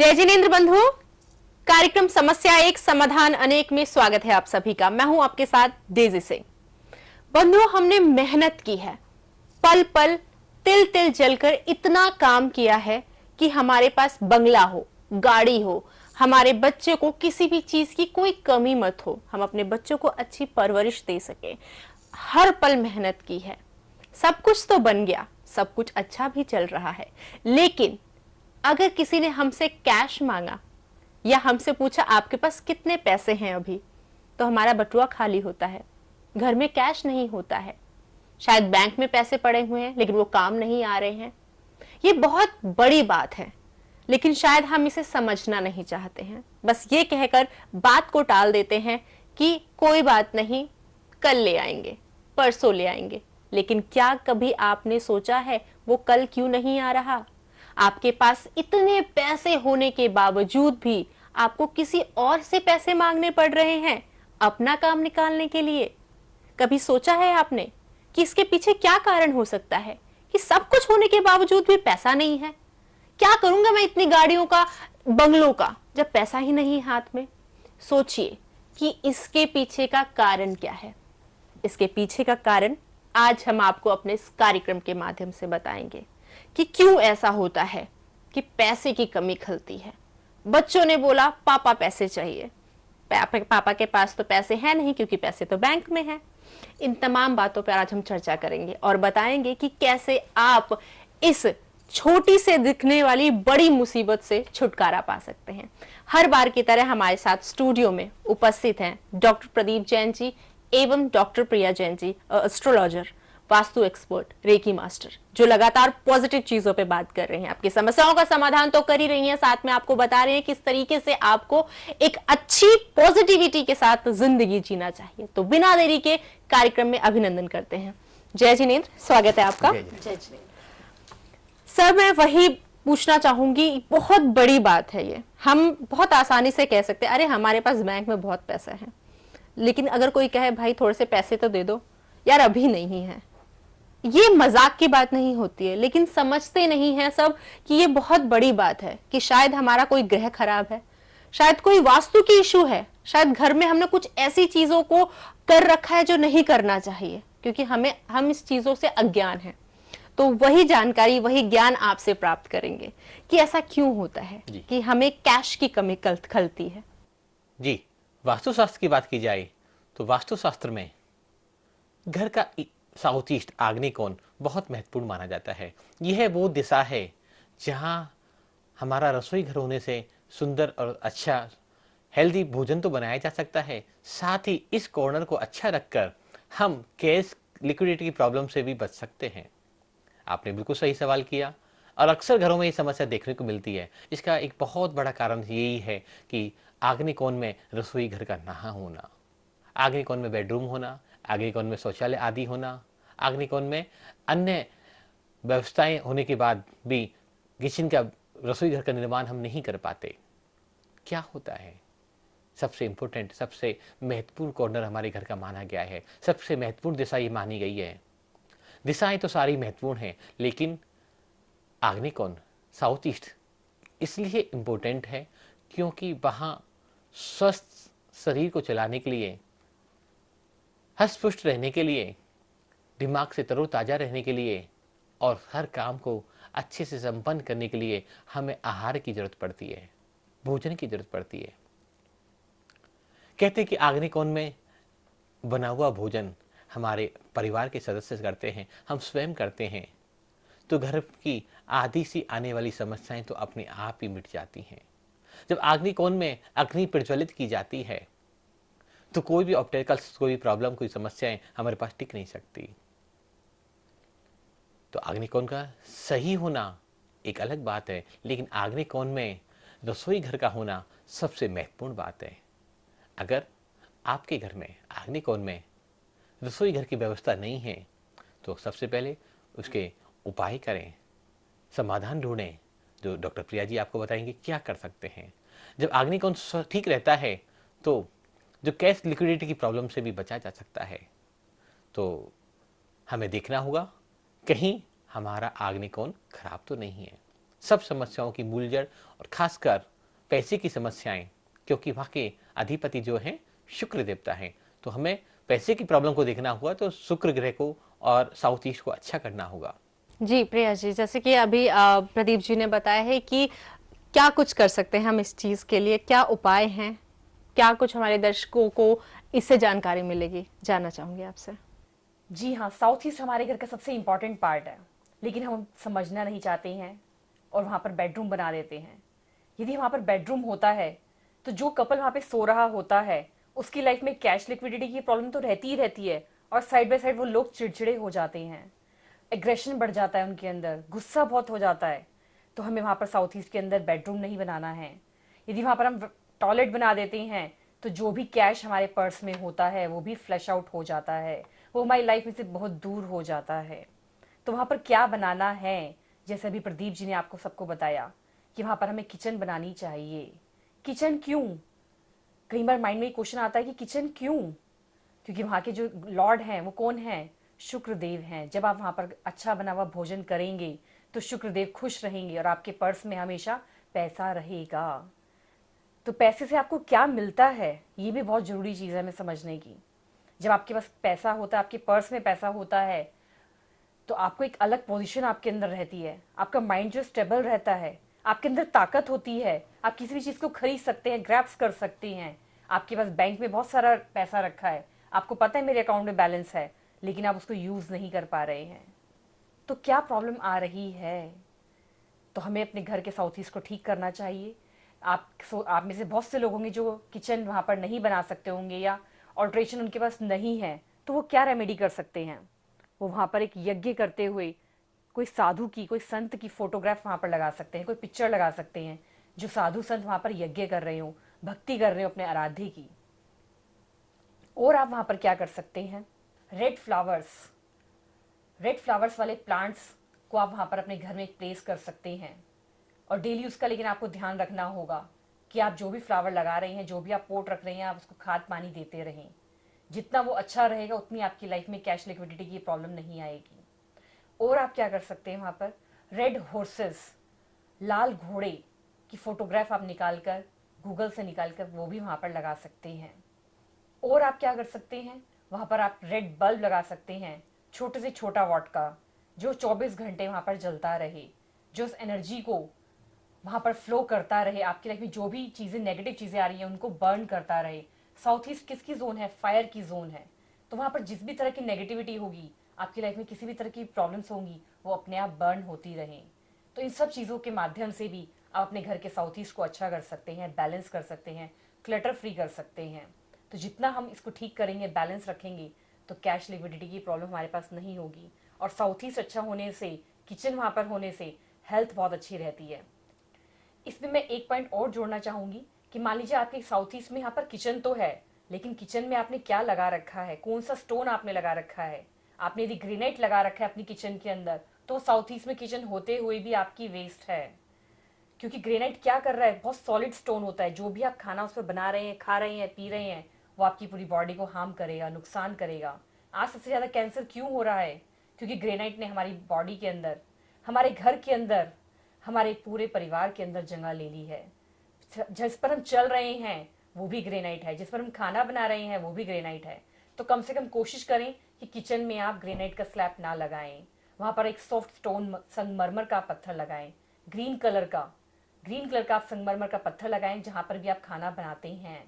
जय जिनेन्द्र बंधु, कार्यक्रम समस्या एक समाधान अनेक में स्वागत है आप सभी का। मैं हूं आपके साथ डेजी सिंह। बंधु, हमने मेहनत की है, पल पल तिल तिल जलकर इतना काम किया है कि हमारे पास बंगला हो, गाड़ी हो, हमारे बच्चे को किसी भी चीज की कोई कमी मत हो, हम अपने बच्चों को अच्छी परवरिश दे सके। हर पल मेहनत की है, सब कुछ तो बन गया, सब कुछ अच्छा भी चल रहा है। लेकिन अगर किसी ने हमसे कैश मांगा या हमसे पूछा आपके पास कितने पैसे हैं अभी, तो हमारा बटुआ खाली होता है, घर में कैश नहीं होता है। शायद बैंक में पैसे पड़े हुए हैं लेकिन वो काम नहीं आ रहे हैं। ये बहुत बड़ी बात है, लेकिन शायद हम इसे समझना नहीं चाहते हैं। बस ये कहकर बात को टाल देते हैं कि कोई बात नहीं, कल ले आएंगे, परसों ले आएंगे। लेकिन क्या कभी आपने सोचा है वो कल क्यों नहीं आ रहा? आपके पास इतने पैसे होने के बावजूद भी आपको किसी और से पैसे मांगने पड़ रहे हैं अपना काम निकालने के लिए। कभी सोचा है आपने कि इसके पीछे क्या कारण हो सकता है कि सब कुछ होने के बावजूद भी पैसा नहीं है? क्या करूंगा मैं इतनी गाड़ियों का, बंगलों का, जब पैसा ही नहीं हाथ में? सोचिए कि इसके पीछे का कारण क्या है। इसके पीछे का कारण आज हम आपको अपने इस कार्यक्रम के माध्यम से बताएंगे कि क्यों ऐसा होता है कि पैसे की कमी खलती है। बच्चों ने बोला पापा पैसे चाहिए, पापा के पास तो पैसे हैं नहीं क्योंकि पैसे तो बैंक में हैं। इन तमाम बातों पर आज हम चर्चा करेंगे और बताएंगे कि कैसे आप इस छोटी से दिखने वाली बड़ी मुसीबत से छुटकारा पा सकते हैं। हर बार की तरह हमारे साथ स्टूडियो में उपस्थित हैं डॉक्टर प्रदीप जैन जी एवं doctor Priya Jain ji, astrologer, vastu expert, reiki master, जो लगातार पॉजिटिव चीजों पे बात कर रहे हैं। आपकी समस्याओं का समाधान तो कर ही रही हैं, साथ में आपको बता रहे हैं किस तरीके से आपको एक अच्छी पॉजिटिविटी के साथ जिंदगी जीना चाहिए। तो बिना देरी के कार्यक्रम में अभिनंदन करते हैं। जय जिनेन्द्र, स्वागत है आपका। जय जिनेन्द्र सर, मैं वही पूछना चाहूंगी, बहुत बड़ी बात है ये। हम बहुत आसानी से कह सकते हैं अरे हमारे पास बैंक में बहुत पैसा है, लेकिन अगर कोई कहे भाई थोड़े से पैसे तो दे दो, यार अभी नहीं है, ये मजाक की बात नहीं होती है। लेकिन समझते नहीं है सब कि ये बहुत बड़ी बात है कि शायद हमारा कोई ग्रह खराब है, शायद कोई वास्तु की इशू है, शायद घर में हमने कुछ ऐसी चीजों को कर रखा है जो नहीं करना चाहिए, क्योंकि हम इस चीजों से अज्ञान है। तो वही जानकारी, वही ज्ञान आपसे प्राप्त करेंगे कि ऐसा क्यों होता है कि हमें कैश की कमी खलती है। जी, वास्तुशास्त्र की बात की जाए तो वास्तुशास्त्र में घर का साउथ ईस्ट, आग्नेय कोण बहुत महत्वपूर्ण माना जाता है। यह वो दिशा है जहां हमारा रसोई घर होने से सुंदर और अच्छा हेल्दी भोजन तो बनाया जा सकता है, साथ ही इस कॉर्नर को अच्छा रखकर हम कैश लिक्विडिटी की प्रॉब्लम से भी बच सकते हैं। आपने बिल्कुल सही सवाल किया और अक्सर घरों में ये समस्या देखने को मिलती है। इसका एक बहुत बड़ा कारण यही है कि आग्नेय कोण में रसोई घर का ना होना, आग्नेय कोण में बेडरूम होना, आग्नेय कोण में शौचालय आदि होना, आग्नेय कोण में अन्य व्यवस्थाएं होने के बाद भी किचन का, रसोई घर का निर्माण हम नहीं कर पाते। क्या होता है? सबसे इंपॉर्टेंट, सबसे महत्वपूर्ण कॉर्नर हमारे घर का माना गया है, सबसे महत्वपूर्ण दिशा ये मानी गई है। दिशाएं तो सारी महत्वपूर्ण हैं, लेकिन आग्नेय कोण, साउथ ईस्ट, इसलिए इंपॉर्टेंट है क्योंकि वहां स्वस्थ शरीर को चलाने के लिए, हष्ट पुष्ट रहने के लिए, दिमाग से तरोताजा रहने के लिए और हर काम को अच्छे से संपन्न करने के लिए हमें आहार की जरूरत पड़ती है, भोजन की जरूरत पड़ती है। कहते हैं कि आग्नेय कोण में बना हुआ भोजन हमारे परिवार के सदस्य करते हैं, हम स्वयं करते हैं, तो घर की आधी सी आने वाली समस्याएं तो अपने आप ही मिट जाती हैं। जब आग्नेय कोण में अग्नि प्रज्वलित की जाती है तो कोई भी ऑब्स्टेकल्स, कोई प्रॉब्लम, कोई समस्याएं हमारे पास टिक नहीं सकती। तो आग्नेय कोण का सही होना एक अलग बात है, लेकिन आग्नेय कोण में रसोई घर का होना सबसे महत्वपूर्ण बात है। अगर आपके घर में आग्नेय कोण में रसोई घर की व्यवस्था नहीं है तो सबसे पहले उसके उपाय करें, समाधान ढूंढें, जो डॉक्टर प्रिया जी आपको बताएंगे क्या कर सकते हैं। जब आग्नेय कोण ठीक रहता है तो जो कैश लिक्विडिटी की प्रॉब्लम से भी बचा जा सकता है। तो हमें देखना होगा कहीं हमारा आग्नेय कोण खराब तो नहीं है। सब समस्याओं की मूल जड़ और खासकर पैसे की समस्याएं, क्योंकि वहाँ के अधिपति जो हैं शुक्र देवता हैं, तो हमें पैसे की प्रॉब्लम को देखना हुआ तो शुक्र ग्रह को और साउथ ईस्ट को अच्छा करना होगा। जी प्रिया जी, जैसे कि अभी प्रदीप जी ने बताया है कि क्या कुछ कर सकते हैं हम इस चीज के लिए, क्या उपाय हैं, क्या कुछ हमारे दर्शकों को इससे जानकारी मिलेगी, जानना चाहूंगी आपसे। जी हाँ, साउथ ईस्ट हमारे घर का सबसे इम्पॉर्टेंट पार्ट है, लेकिन हम समझना नहीं चाहते हैं और वहाँ पर बेडरूम बना देते हैं। यदि वहाँ पर बेडरूम होता है तो जो कपल वहाँ पे सो रहा होता है उसकी लाइफ में कैश लिक्विडिटी की प्रॉब्लम तो रहती ही रहती है, और साइड बाय साइड वो लोग चिड़चिड़े हो जाते हैं, एग्रेशन बढ़ जाता है उनके अंदर, गुस्सा बहुत हो जाता है। तो हमें वहाँ पर साउथ ईस्ट के अंदर बेडरूम नहीं बनाना है। यदि वहाँ पर हम टॉयलेट बना देते हैं तो जो भी कैश हमारे पर्स में होता है वो भी फ्लैश आउट हो जाता है, वो हमारी लाइफ में से बहुत दूर हो जाता है। तो वहाँ पर क्या बनाना है, जैसे अभी प्रदीप जी ने आपको सबको बताया कि वहाँ पर हमें किचन बनानी चाहिए। किचन क्यों? कई बार माइंड में ये क्वेश्चन आता है कि किचन क्यों? क्योंकि वहाँ के जो लॉर्ड हैं वो कौन हैं? शुक्रदेव हैं। जब आप वहाँ पर अच्छा बना हुआ भोजन करेंगे तो शुक्रदेव खुश रहेंगे और आपके पर्स में हमेशा पैसा रहेगा। तो पैसे से आपको क्या मिलता है, ये भी बहुत जरूरी चीज़ है हमें समझने की। जब आपके पास पैसा होता है, आपके पर्स में पैसा होता है, तो आपको एक अलग पोजीशन आपके अंदर रहती है, आपका माइंड जो स्टेबल रहता है, आपके अंदर ताकत होती है, आप किसी भी चीज़ को खरीद सकते हैं, ग्रैब्स कर सकते हैं। आपके पास बैंक में बहुत सारा पैसा रखा है, आपको पता है मेरे अकाउंट में बैलेंस है, लेकिन आप उसको यूज़ नहीं कर पा रहे हैं। तो क्या प्रॉब्लम आ रही है? तो हमें अपने घर के साउथ ईस्ट को ठीक करना चाहिए। आप में से बहुत से लोग होंगे जो किचन वहाँ पर नहीं बना सकते होंगे या ऑल्ट्रेशन उनके पास नहीं है, तो वो क्या रेमेडी कर सकते हैं? वो वहाँ पर एक यज्ञ करते हुए कोई साधु की, कोई संत की फोटोग्राफ वहाँ पर लगा सकते हैं, कोई पिक्चर लगा सकते हैं जो साधु संत वहाँ पर यज्ञ कर रहे हो, भक्ति कर रहे हो अपने आराध्य की। और आप वहाँ पर क्या कर सकते हैं? रेड फ्लावर्स वाले प्लांट्स को आप वहाँ पर अपने घर में प्लेस कर सकते हैं। और डेली उसका लेकिन आपको ध्यान रखना होगा कि आप जो भी फ्लावर लगा रहे हैं, जो भी आप पोट रख रहे हैं, आप उसको खाद पानी देते रहें। जितना वो अच्छा रहेगा उतनी आपकी लाइफ में कैश लिक्विडिटी की प्रॉब्लम नहीं आएगी। और आप क्या कर सकते हैं, वहाँ पर रेड हॉर्सेस, लाल घोड़े की फोटोग्राफ आप निकालकर गूगल से निकालकर वो भी वहाँ पर लगा सकते हैं। और आप क्या कर सकते हैं, वहाँ पर आप रेड बल्ब लगा सकते हैं, छोटे से छोटा वॉट का, जो 24 घंटे वहाँ पर जलता रहे, जो उस एनर्जी को वहाँ पर फ्लो करता रहे, आपकी लाइफ में जो भी चीज़ें नेगेटिव चीज़ें आ रही हैं उनको बर्न करता रहे। साउथ ईस्ट किसकी जोन है? फायर की जोन है। तो वहाँ पर जिस भी तरह की नेगेटिविटी होगी, आपकी लाइफ में किसी भी तरह की प्रॉब्लम्स होंगी, वो अपने आप बर्न होती रहें। तो इन सब चीज़ों के माध्यम से भी आप अपने घर के साउथ ईस्ट को अच्छा कर सकते हैं, बैलेंस कर सकते हैं, क्लटर फ्री कर सकते हैं। तो जितना हम इसको ठीक करेंगे, बैलेंस रखेंगे, तो कैश लिक्विडिटी की प्रॉब्लम हमारे पास नहीं होगी। और साउथ ईस्ट अच्छा होने से, किचन वहाँ पर होने से हेल्थ बहुत अच्छी रहती है। इसमें मैं एक पॉइंट और जोड़ना चाहूंगी कि मान लीजिए आपके साउथ ईस्ट में यहाँ पर किचन तो है, लेकिन किचन में आपने क्या लगा रखा है, कौन सा स्टोन आपने लगा रखा है। आपने यदि ग्रेनाइट लगा रखा है अपनी किचन के अंदर, तो साउथ ईस्ट में किचन होते हुए भी आपकी वेस्ट है। क्योंकि ग्रेनाइट क्या कर रहा है, बहुत सॉलिड स्टोन होता है, जो भी आप खाना उस पर बना रहे हैं, खा रहे हैं, पी रहे हैं, वो आपकी पूरी बॉडी को हार्म करेगा, नुकसान करेगा। आज सबसे ज्यादा कैंसर क्यों हो रहा है? क्योंकि ग्रेनाइट ने हमारी बॉडी के अंदर, हमारे घर के अंदर, हमारे पूरे परिवार के अंदर जगह ले ली है। जिस पर हम चल रहे हैं वो भी ग्रेनाइट है, जिस पर हम खाना बना रहे हैं वो भी ग्रेनाइट है। तो कम से कम कोशिश करें कि किचन में आप ग्रेनाइट का स्लैब ना लगाएं, वहां पर एक सॉफ्ट स्टोन संगमरमर का पत्थर लगाएं, ग्रीन कलर का आप संगमरमर का पत्थर लगाएं जहां पर भी आप खाना बनाते हैं।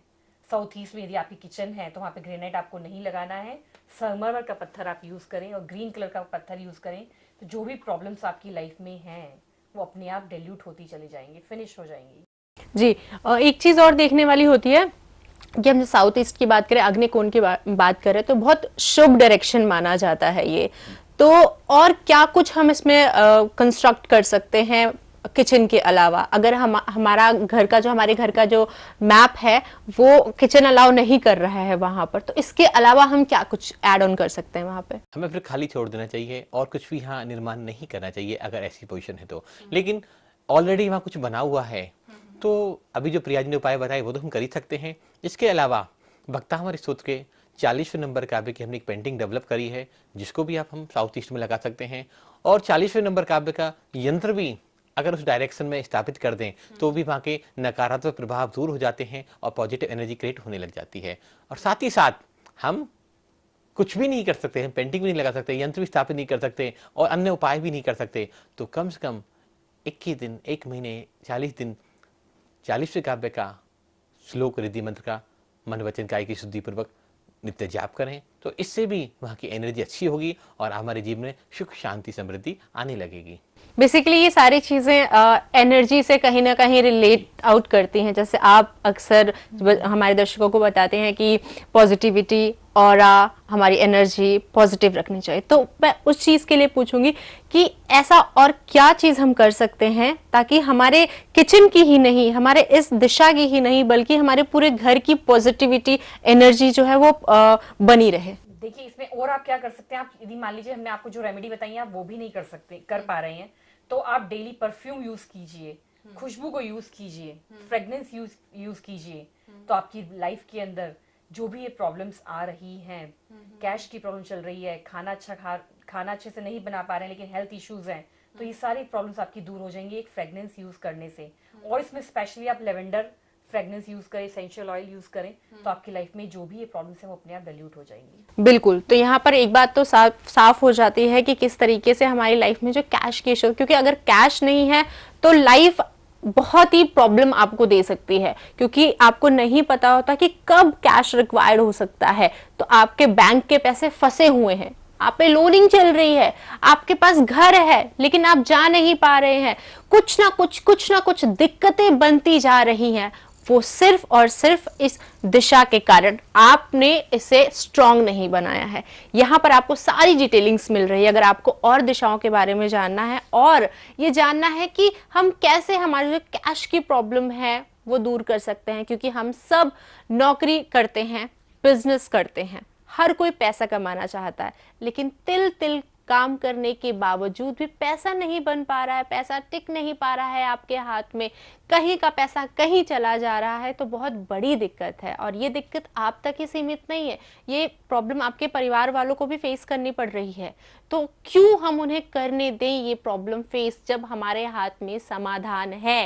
साउथ ईस्ट में यदि आपकी किचन है तो वहां पे ग्रेनाइट आपको नहीं लगाना है, संगमरमर का पत्थर आप यूज करें और ग्रीन कलर का पत्थर यूज करें। तो जो भी प्रॉब्लम्स आपकी लाइफ में हैं वो अपने आप डिल्यूट होती चली जाएंगी, फिनिश हो जाएंगी। जी, एक चीज और देखने वाली होती है कि हम साउथ ईस्ट की बात करें, अग्निकोण की बात करें, तो बहुत शुभ डायरेक्शन माना जाता है ये। तो और क्या कुछ हम इसमें कंस्ट्रक्ट कर सकते हैं किचन के अलावा? अगर हमारा घर का जो, हमारे घर का जो मैप है वो किचन अलाउ नहीं कर रहा है वहां पर, तो इसके अलावा हम क्या कुछ ऐड ऑन कर सकते हैं वहां पे? हमें फिर खाली छोड़ देना चाहिए और कुछ भी यहाँ निर्माण नहीं करना चाहिए अगर ऐसी पोजीशन है तो। लेकिन ऑलरेडी वहाँ कुछ बना हुआ है तो अभी जो प्रिया जी ने उपाय बताए वो तो हम कर ही सकते हैं। इसके अलावा भक्तामृत स्तोत्र के 40वें नंबर काव्य की हमने एक पेंटिंग डेवलप करी है, जिसको भी आप हम साउथ ईस्ट में लगा सकते हैं। और 40वें नंबर काव्य का यंत्र भी अगर उस डायरेक्शन में स्थापित कर दें तो भी वहाँ के नकारात्मक प्रभाव दूर हो जाते हैं और पॉजिटिव एनर्जी क्रिएट होने लग जाती है। और साथ ही साथ हम कुछ भी नहीं कर सकते, हम पेंटिंग भी नहीं लगा सकते, यंत्र भी स्थापित नहीं कर सकते और अन्य उपाय भी नहीं कर सकते, तो कम से कम 21 दिन, 1 महीने, 40 दिन 40वें काव्य का श्लोक रिद्धि मंत्र का मन वचन काय की शुद्धि पूर्वक नित्य जाप करें, तो इससे भी वहाँ की एनर्जी अच्छी होगी और हमारे जीवन में सुख शांति समृद्धि आने लगेगी। बेसिकली ये सारी चीजें एनर्जी से कहीं ना कहीं रिलेट आउट करती हैं। जैसे आप अक्सर हमारे दर्शकों को बताते हैं कि पॉजिटिविटी और हमारी एनर्जी पॉजिटिव रखनी चाहिए, तो मैं उस चीज के लिए पूछूंगी कि ऐसा और क्या चीज हम कर सकते हैं ताकि हमारे किचन की ही नहीं, हमारे इस दिशा की ही नहीं, बल्कि हमारे पूरे घर की पॉजिटिविटी एनर्जी जो है वो बनी रहे। देखिए इसमें और आप क्या कर सकते हैं, आप यदि मान लीजिए हमने आपको जो रेमेडी बताई है आप वो भी नहीं कर पा रहे हैं, तो आप डेली परफ्यूम यूज कीजिए, खुशबू को यूज कीजिए, फ्रेग्रेंस यूज कीजिए, तो आपकी लाइफ के अंदर जो भी ये प्रॉब्लम्स आ रही हैं, कैश की प्रॉब्लम चल रही है, खाना अच्छे से नहीं बना पा रहे हैं लेकिन हेल्थ इश्यूज हैं, तो ये सारी प्रॉब्लम्स आपकी दूर हो जाएंगी एक फ्रेग्रेंस यूज करने से। और इसमें स्पेशली आप लेवेंडर फ्रेग्रेंस यूज करें, एसेंशियल ऑयल यूज करें, तो आपकी लाइफ में जो भी ये प्रॉब्लम्स है वो अपने आप डाइल्यूट हो जाएंगी। बिल्कुल, तो यहाँ पर एक बात तो साफ हो जाती है कि किस तरीके से हमारी लाइफ में जो कैश की इशू, क्योंकि अगर कैश नहीं है तो लाइफ बहुत ही प्रॉब्लम आपको दे सकती है, क्योंकि आपको नहीं पता होता कि कब कैश रिक्वायर्ड हो सकता है। तो आपके बैंक के पैसे फंसे हुए हैं, आप पे लोनिंग चल रही है, आपके पास घर है लेकिन आप जा नहीं पा रहे हैं, कुछ ना कुछ दिक्कतें बनती जा रही हैं, वो सिर्फ और सिर्फ इस दिशा के कारण आपने इसे स्ट्रांग नहीं बनाया है। यहाँ पर आपको सारी डिटेलिंग्स मिल रही है। अगर आपको और दिशाओं के बारे में जानना है और ये जानना है कि हम कैसे हमारे जो कैश की प्रॉब्लम है वो दूर कर सकते हैं, क्योंकि हम सब नौकरी करते हैं, बिजनेस करते हैं, हर कोई पैसा कमाना चाहता है, लेकिन तिल तिल काम करने के बावजूद भी पैसा नहीं बन पा रहा है, पैसा टिक नहीं पा रहा है आपके हाथ में, कहीं का पैसा कहीं चला जा रहा है, तो बहुत बड़ी दिक्कत है। और ये दिक्कत आप तक ही सीमित नहीं है, ये प्रॉब्लम आपके परिवार वालों को भी फेस करनी पड़ रही है। तो क्यों हम उन्हें करने दें ये प्रॉब्लम फेस, जब हमारे हाथ में समाधान है।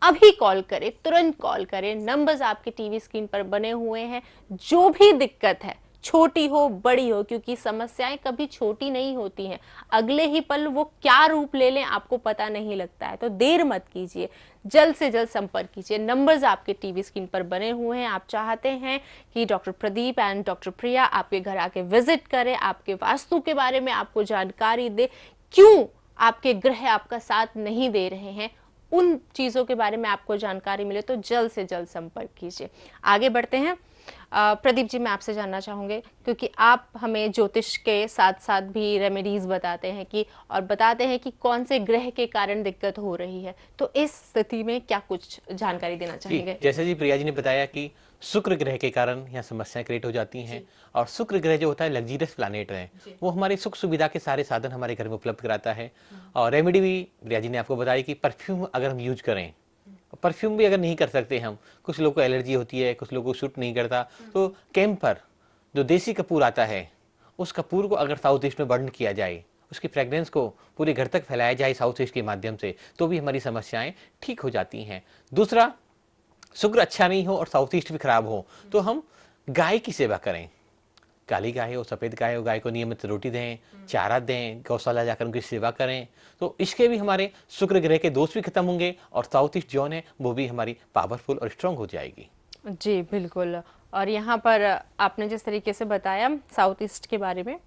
अभी कॉल करें, तुरंत कॉल करें, नंबर्स आपके टीवी स्क्रीन पर बने हुए हैं। जो भी दिक्कत है, छोटी हो बड़ी हो, क्योंकि समस्याएं कभी छोटी नहीं होती हैं, अगले ही पल वो क्या रूप ले लें आपको पता नहीं लगता है। तो देर मत कीजिए, जल्द से जल्द संपर्क कीजिए। नंबर्स आपके टीवी स्क्रीन पर बने हुए हैं। आप चाहते हैं कि डॉक्टर प्रदीप एंड डॉक्टर प्रिया आपके घर आके विजिट करें, आपके वास्तु के बारे में आपको जानकारी दे, क्यों आपके ग्रह आपका साथ नहीं दे रहे हैं, उन चीजों के बारे में आपको जानकारी मिले, तो जल्द से जल्द संपर्क कीजिए। आगे बढ़ते हैं। प्रदीप जी, मैं आपसे जानना चाहूंगे, क्योंकि आप हमें ज्योतिष के साथ साथ भी रेमेडीज बताते हैं कि और बताते हैं कि कौन से ग्रह के कारण दिक्कत हो रही है, तो इस स्थिति में क्या कुछ जानकारी देना चाहेंगे? जैसे जी प्रिया जी ने बताया कि शुक्र ग्रह के कारण यहाँ समस्याएं क्रिएट हो जाती हैं, और शुक्र ग्रह जो होता है लग्जरियस प्लैनेट है, वो हमारी सुख सुविधा के सारे साधन हमारे घर में उपलब्ध कराता है। और रेमेडी भी प्रिया जी ने आपको बताई कि परफ्यूम अगर हम यूज करें, परफ्यूम भी अगर नहीं कर सकते हम, कुछ लोगों को एलर्जी होती है, कुछ लोगों को शूट नहीं करता, तो कैंपर जो देसी कपूर आता है, उस कपूर को अगर साउथ ईस्ट में बर्न किया जाए, उसकी फ्रेग्रेंस को पूरे घर तक फैलाया जाए साउथ ईस्ट के माध्यम से, तो भी हमारी समस्याएं ठीक हो जाती हैं। दूसरा, शुक्र अच्छा नहीं हो और साउथ ईस्ट भी खराब हो, तो हम गाय की सेवा करें। काली गाय हो, सफेद गाय हो, गाय को नियमित रोटी दें, चारा दें, गौशाला जाकर उनकी सेवा करें, तो इसके भी हमारे शुक्र ग्रह के दोष भी खत्म होंगे और साउथ ईस्ट जोन है वो भी हमारी पावरफुल और स्ट्रांग हो जाएगी। जी बिल्कुल। और यहाँ पर आपने जिस तरीके से बताया साउथ ईस्ट के बारे में,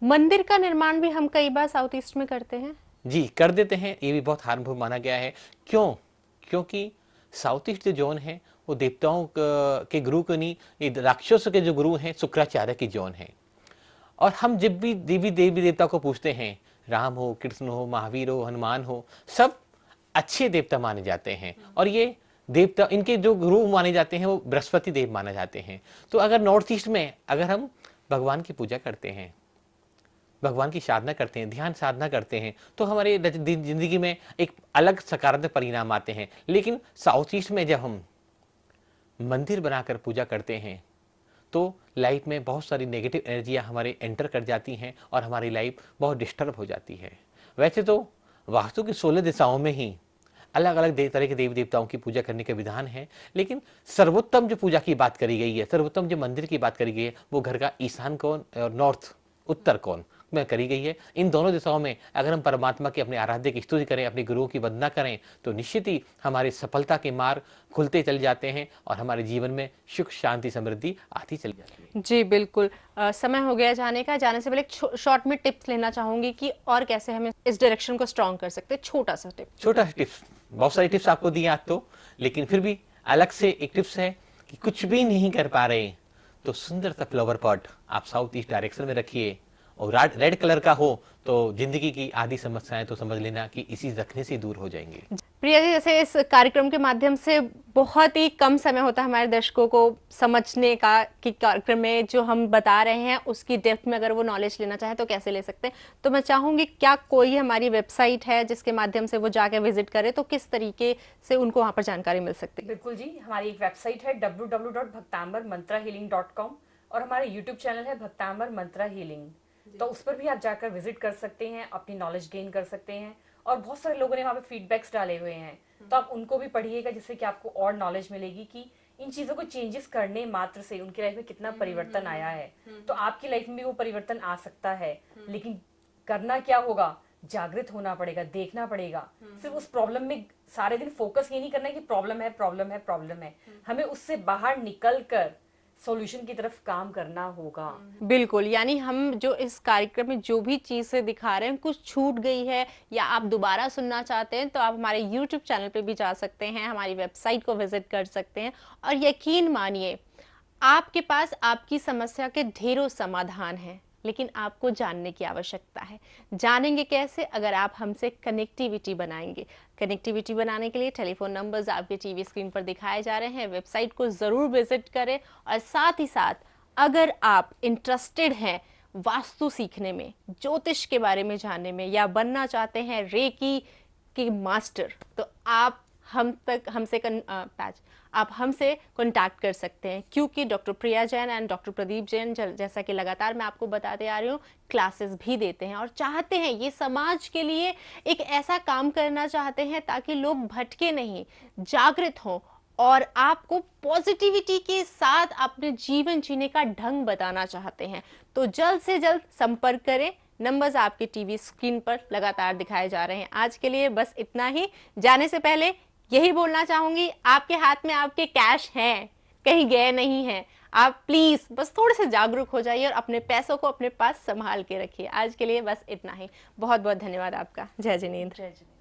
मंदिर का निर्माण भी हम कई बार साउथ ईस्ट में करते हैं। जी कर देते हैं, ये भी बहुत हार्मफुल माना गया है। क्यों? क्योंकि साउथ ईस्ट जो जोन है वो देवताओं के गुरु को नहीं, ये राक्षसों के जो गुरु हैं शुक्राचार्य की जोन है। और हम जब भी देवी देवता को पूछते हैं, राम हो, कृष्ण हो, महावीर हो, हनुमान हो, सब अच्छे देवता माने जाते हैं। और ये देवता, इनके जो गुरु माने जाते हैं वो बृहस्पति देव माने जाते हैं। तो अगर नॉर्थ ईस्ट में अगर हम भगवान की पूजा करते हैं, भगवान की साधना करते हैं, ध्यान साधना करते हैं, तो हमारे जिंदगी में एक अलग सकारात्मक परिणाम आते हैं। लेकिन साउथ ईस्ट में जब हम मंदिर बनाकर पूजा करते हैं तो लाइफ में बहुत सारी नेगेटिव एनर्जियां हमारे एंटर कर जाती हैं और हमारी लाइफ बहुत डिस्टर्ब हो जाती है। वैसे तो वास्तु की 16 दिशाओं में ही अलग अलग तरह के देवी देवताओं की पूजा करने के विधान है, लेकिन सर्वोत्तम जो पूजा की बात करी गई है, सर्वोत्तम जो मंदिर की बात करी गई है, वो घर का ईशान कोण और नॉर्थ उत्तर कोण में करी गई है। इन दोनों दिशाओं में अगर हम परमात्मा की अपने आराध्य की स्तुति करें, अपने गुरुओं की वंदना करें, तो निश्चित ही हमारी सफलता के मार्ग खुलते चले जाते हैं और हमारे जीवन में सुख शांति समृद्धि आती चली जाती है। जी बिल्कुल। समय हो गया जाने का। जाने से पहले एक शॉर्ट में टिप्स लेना चाहूंगी कि और कैसे हम इस डायरेक्शन को स्ट्रॉन्ग कर सकते हैं। छोटा सा टिप। छोटा टिप्स, बहुत सारी टिप्स आपको दी आज तो, लेकिन फिर भी अलग से एक टिप्स है कि कुछ भी नहीं कर पा रहे तो सुंदर सा फ्लावर पॉट आप साउथ ईस्ट डायरेक्शन में रखिए और रेड कलर का हो तो जिंदगी की आधी समस्याएं तो समझ लेना कि इसी रखने से दूर हो जाएंगे। प्रिया जी, जैसे इस कार्यक्रम के माध्यम से बहुत ही कम समय होता है हमारे दर्शकों को समझने का कि कार्यक्रम में जो हम बता रहे हैं उसकी डेप्थ में अगर वो नॉलेज लेना चाहे तो कैसे ले सकते हैं। तो मैं चाहूंगी क्या कोई हमारी वेबसाइट है जिसके माध्यम से वो जाके विजिट करे, तो किस तरीके से उनको वहां पर जानकारी मिल सकती है? बिल्कुल जी, हमारी एक वेबसाइट है www.bhaktambarmantrahealing.com और हमारा यूट्यूब चैनल है भक्तांबर मंत्रा हीलिंग। तो उस पर भी आप जाकर विजिट कर सकते हैं, अपनी नॉलेज गेन कर सकते हैं और बहुत सारे लोगों ने वहाँ पे फीडबैक्स डाले हुए हैं, तो आप उनको भी पढ़िएगा जिससे कि आपको और नॉलेज मिलेगी कि इन चीजों को चेंजेस करने मात्र से उनकी लाइफ में कितना परिवर्तन आया है। तो आपकी लाइफ में भी वो परिवर्तन आ सकता है, लेकिन करना क्या होगा, जागृत होना पड़ेगा, देखना पड़ेगा। सिर्फ उस प्रॉब्लम में सारे दिन फोकस ये नहीं करना है कि प्रॉब्लम है प्रॉब्लम है प्रॉब्लम है, हमें उससे बाहर निकल कर सॉल्यूशन की तरफ काम करना होगा। बिल्कुल, यानी हम जो इस कार्यक्रम में जो भी चीजें दिखा रहे हैं कुछ छूट गई है या आप दोबारा सुनना चाहते हैं तो आप हमारे YouTube चैनल पे भी जा सकते हैं, हमारी वेबसाइट को विजिट कर सकते हैं और यकीन मानिए आपके पास आपकी समस्या के ढेरों समाधान हैं, लेकिन आपको जानने की आवश्यकता है। जानेंगे कैसे? अगर आप हमसे कनेक्टिविटी बनाएंगे। कनेक्टिविटी बनाने के लिए टेलीफोन नंबर्स आपके टीवी स्क्रीन पर दिखाए जा रहे हैं, वेबसाइट को ज़रूर विजिट करें और साथ ही साथ अगर आप इंटरेस्टेड हैं वास्तु सीखने में, ज्योतिष के बारे में जानने में या बनना चाहते हैं रेकी के मास्टर, तो आप आप हमसे कांटेक्ट कर सकते हैं, क्योंकि doctor Priya Jain and doctor Pradeep Jain जैसा कि लगातार मैं आपको बताते आ रही हूँ क्लासेस भी देते हैं और चाहते हैं ये समाज के लिए एक ऐसा काम करना चाहते हैं ताकि लोग भटके नहीं, जागृत हों और आपको पॉजिटिविटी के साथ अपने जीवन जीने का ढंग बताना चाहते हैं। तो जल्द से जल्द संपर्क करें। नंबर्स आपके टीवी स्क्रीन पर लगातार दिखाए जा रहे हैं। आज के लिए बस इतना ही। जाने से पहले यही बोलना चाहूंगी, आपके हाथ में आपके कैश हैं, कहीं गए नहीं हैं। आप प्लीज बस थोड़े से जागरूक हो जाइए और अपने पैसों को अपने पास संभाल के रखिए। आज के लिए बस इतना ही। बहुत बहुत धन्यवाद आपका। जय जिनेंद्र। जय जिनेंद्र।